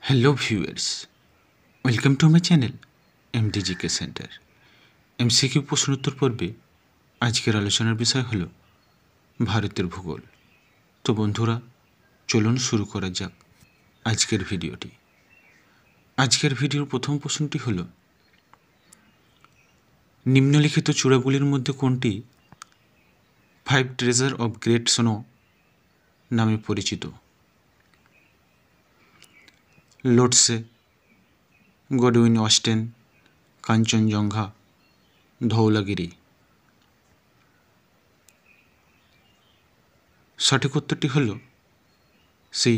Hello viewers, welcome to my channel MDGK centre. MCQ প্রশ্নোত্তর পর্বে আজকের আলোচনার বিষয় হলো ভারতের ভূগোল। তো বন্ধুরা, চলুন শুরু করা যাক আজকের ভিডিওটি। আজকের ভিডিওর প্রথম প্রশ্নটি হলো, নিম্নলিখিত চূড়াগুলির মধ্যে কোনটি 5 ট্রেজার অব গ্রেট স্নো নামে পরিচিত? Lhotse, Godwin Austen, Kanchenjunga, Dhaulagiri. সঠিক উত্তরটি হল সি,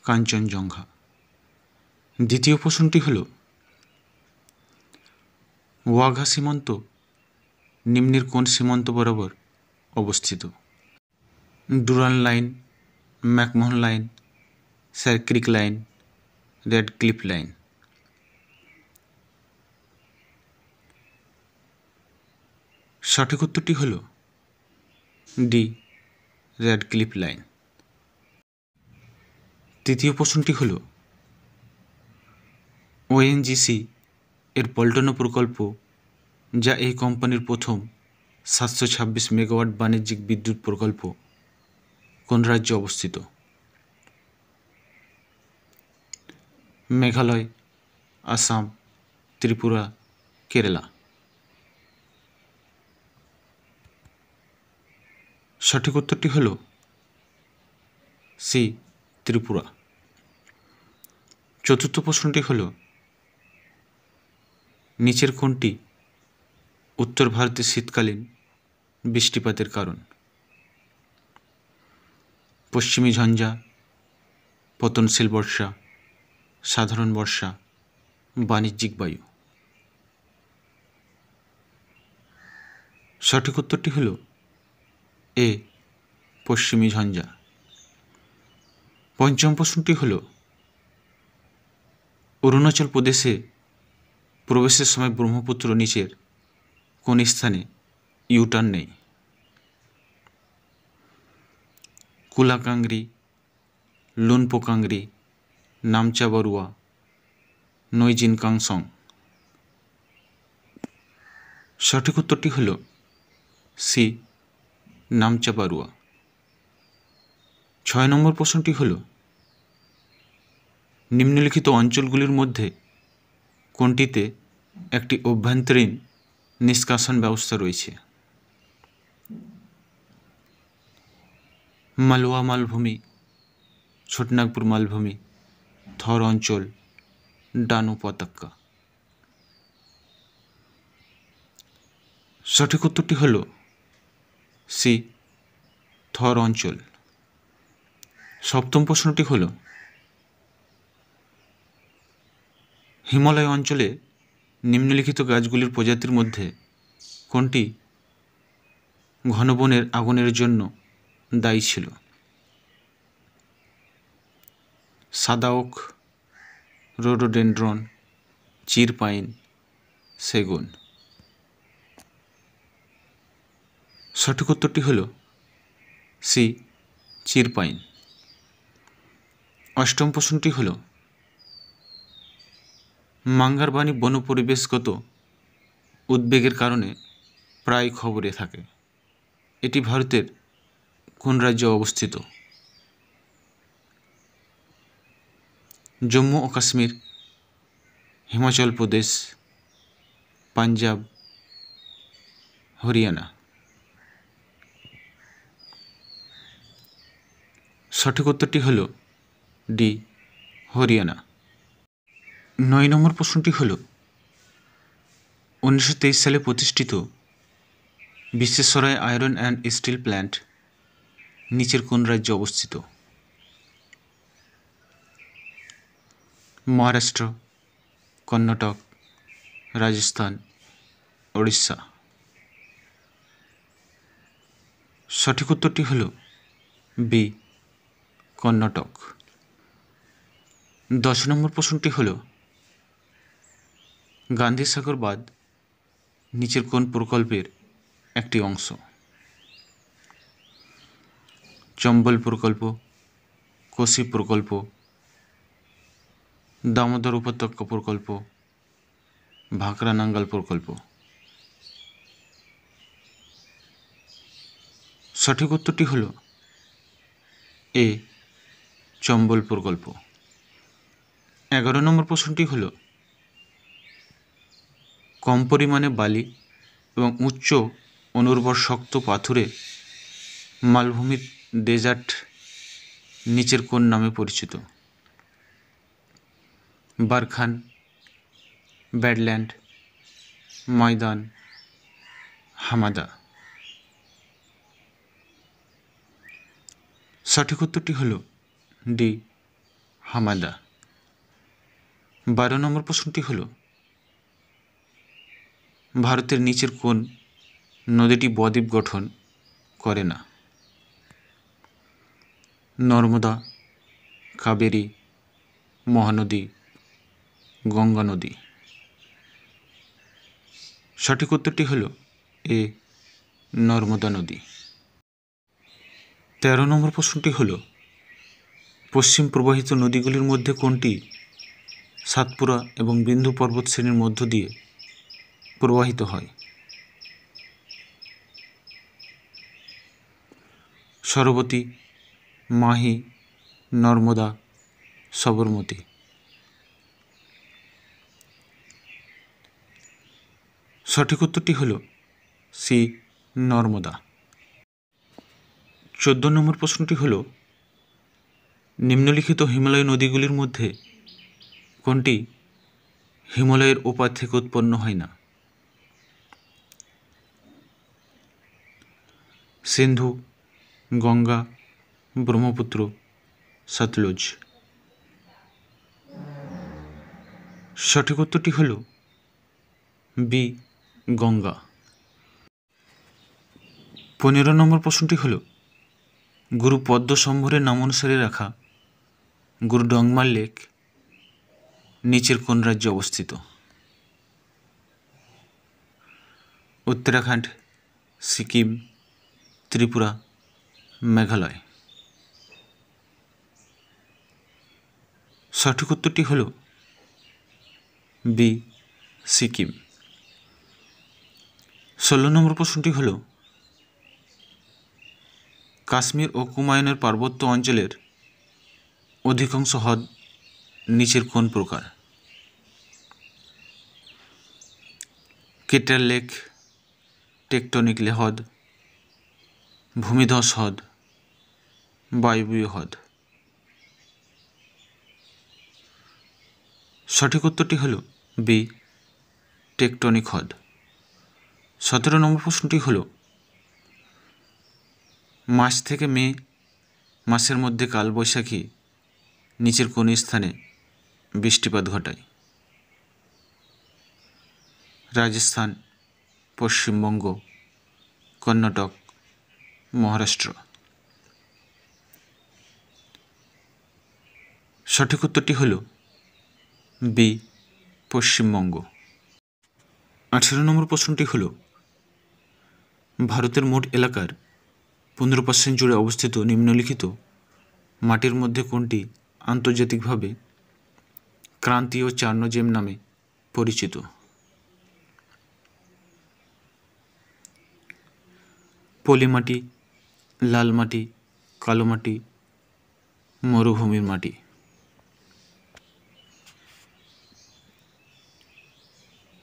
কাঞ্চনজঙ্ঘা। দ্বিতীয় প্রশ্নটি হল, ওয়াঘা সীমান্ত নিম্নের কোন সীমান্ত বরাবর অবস্থিত? Durand line, McMahon line, Sir Creek line, Radcliffe line. সঠিক উত্তরটি হল ডি, রেড ক্লিফ লাইন। তৃতীয় প্রশ্নটি হল, ওএনজিসি এর পল্টন প্রকল্প, যা এই কোম্পানির প্রথম 726 মেগাওয়াট বাণিজ্যিক বিদ্যুৎ প্রকল্প, কোন রাজ্যে অবস্থিত? মেঘালয়, আসাম, ত্রিপুরা, কেরালা। সঠিক উত্তরটি হল সি, ত্রিপুরা। চতুর্থ প্রশ্নটি হল, নিচের কোনটি উত্তর ভারতে শীতকালীন বৃষ্টিপাতের কারণ? পশ্চিমী ঝঞ্ঝা, পতনশীল বর্ষা, সাধারণ বর্ষা, বাণিজ্যিক বায়ু। সঠিক উত্তরটি হল এ, পশ্চিমী ঝঞ্ঝা। পঞ্চম প্রশ্নটি হল, অরুণাচল প্রদেশে প্রবেশের সময় ব্রহ্মপুত্র নিচের কোন স্থানে ইউটার্ন নেই? কুলাকাংরি, লুনপোকাংরি, নামচা বরুয়া, নৈজিন কাংসং। সঠিক উত্তরটি হল সি, নামচা বরুয়া। 6 নম্বর প্রশ্নটি হল, নিম্নলিখিত অঞ্চলগুলির মধ্যে কোনটিতে একটি অভ্যন্তরীণ নিষ্কাশন ব্যবস্থা রয়েছে? মালওয়া মালভূমি, ছোটনাগপুর মালভূমি, থর অঞ্চল, ডানু উপত্যকা। সঠিক উত্তরটি হল সি, থর অঞ্চল। সপ্তম প্রশ্নটি হল, হিমালয় অঞ্চলে নিম্নলিখিত গাছগুলির প্রজাতির মধ্যে কোনটি ঘন বনের আগুনের জন্য দায়ী ছিল? সাদা ওক, রোডোডেনড্রন, চির পাইন, সেগুন। সঠিক উত্তরটি হল সি, চির পাইন। অষ্টম প্রশ্নটি হল, মাঙ্গারবাণী বন পরিবেশগত উদ্বেগের কারণে প্রায় খবরে থাকে। এটি ভারতের কোন রাজ্যে অবস্থিত? জম্মু ও কাশ্মীর, হিমাচল প্রদেশ, পাঞ্জাব, হরিয়ানা। সঠিক উত্তরটি হল ডি, হরিয়ানা। 9 নম্বর প্রশ্নটি হল, 1923 সালে প্রতিষ্ঠিত বিশ্বেশ্বরায় আয়রন অ্যান্ড স্টিল প্ল্যান্ট নিচের কোন রাজ্যে অবস্থিত? মহারাষ্ট্র, কর্ণাটক, রাজস্থান, উড়িষ্যা। সঠিক উত্তরটি হল বি, কর্ণাটক। 10 নম্বর প্রশ্নটি হল, গান্ধীসাগর বাঁধ নিচের কোন প্রকল্পের একটি অংশ? চম্বল প্রকল্প, কোসি প্রকল্প, দামোদর উপত্যকা প্রকল্প, ভাকরা নাঙ্গাল প্রকল্প। সঠিক উত্তরটি হল এ, চম্বল প্রকল্প। 11 নম্বর প্রশ্নটি হল কম পরিমাণে বালি এবং উচ্চ অনুর্বর শক্ত পাথুরে মালভূমির ডেজার্ট নিচের কোন নামে পরিচিত? বারখান, ব্যাডল্যান্ড, ময়দান, হামাদা। সঠিক উত্তরটি হল ডি, হামাদা। 12 নম্বর প্রশ্নটি হল ভারতের নিচের কোন নদীটি বদ্বীপ গঠন করে না? নর্মদা, কাবেরী, মহানদী, গঙ্গা নদী। সঠিক উত্তরটি হল এ, নর্মদা নদী। 13 নম্বর প্রশ্নটি হল পশ্চিম প্রবাহিত নদীগুলির মধ্যে কোনটি সাতপুরা এবং বিন্দু পর্বত শ্রেণীর মধ্য দিয়ে প্রবাহিত হয়? সরবতী, মাহি, নর্মদা, সবরমতী। সঠিক উত্তরটি হল সি, নর্মদা। 14 নম্বর প্রশ্নটি হল নিম্নলিখিত হিমালয় নদীগুলির মধ্যে কোনটি হিমালয়ের ওপার থেকে উৎপন্ন হয় না? সিন্ধু, গঙ্গা, ব্রহ্মপুত্র, সতলুজ। সঠিক উত্তরটি হল বি, গঙ্গা। 15 নম্বর প্রশ্নটি হল গুরু পদ্ম সম্ভরের নাম অনুসারে রাখা গুরু ডংমার লেক নিচের কোন রাজ্যে অবস্থিত? উত্তরাখণ্ড, সিকিম, ত্রিপুরা, মেঘালয়। সঠিক উত্তরটি হল বি, সিকিম। 16 নম্বর প্রশ্নটি হল কাশ্মীর ও কুমায়ুনের পার্বত্য অঞ্চলের অধিকাংশ হ্রদ নিচের কোন প্রকার? কেটার লেক, টেকটনিক হ্রদ, ভূমিধস হ্রদ, বায়বীয় হ্রদ। সঠিক উত্তরটি হল বি, টেকটনিক হ্রদ। 17 নম্বর প্রশ্নটি হল মার্চ থেকে মে মাসের মধ্যে কালবৈশাখী নিচের কোন স্থানে বৃষ্টিপাত ঘটায়? রাজস্থান, পশ্চিমবঙ্গ, কর্ণাটক, মহারাষ্ট্র। সঠিক উত্তরটি হল বি, পশ্চিমবঙ্গ। 18 নম্বর প্রশ্নটি হল ভারতের মোট এলাকার 15% জুড়ে অবস্থিত নিম্নলিখিত মাটির মধ্যে কোনটি আন্তর্জাতিকভাবে ক্রান্তীয় চার্নোজেম নামে পরিচিত? পলিমাটি, লাল মাটি, কালো মাটি, মরুভূমির মাটি।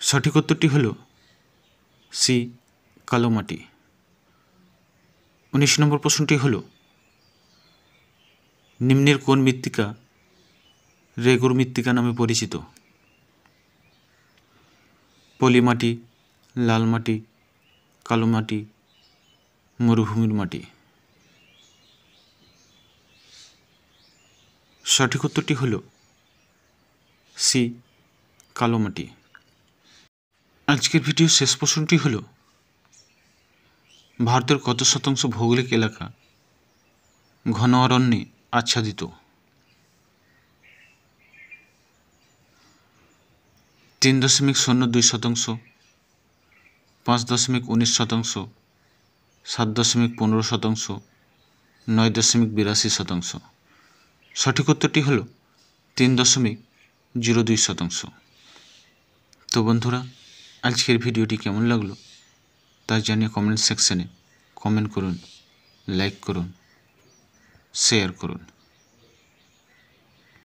সঠিক উত্তরটি হল সি, কালো মাটি। 19 নম্বর প্রশ্নটি হল নিম্নের কোন মৃত্তিকা রেগুর মৃত্তিকা নামে পরিচিত? পলিমাটি, লাল মাটি, কালো মাটি, মরুভূমির মাটি। সঠিক উত্তরটি হল সি, কালো মাটি। আজকের ভিডিওর শেষ প্রশ্নটি হল ভারতের কত শতাংশ ভৌগোলিক এলাকা ঘন অরণ্যে আচ্ছাদিত? 3.02%, 5.19%, 7.15%, 9.82%। সঠিক উত্তরটি হল 3.02%। 0.02%। তো বন্ধুরা, আজকের ভিডিওটি কেমন লাগলো তা জানিয়ে কমেন্ট সেকশানে কমেন্ট করুন, লাইক করুন, শেয়ার করুন।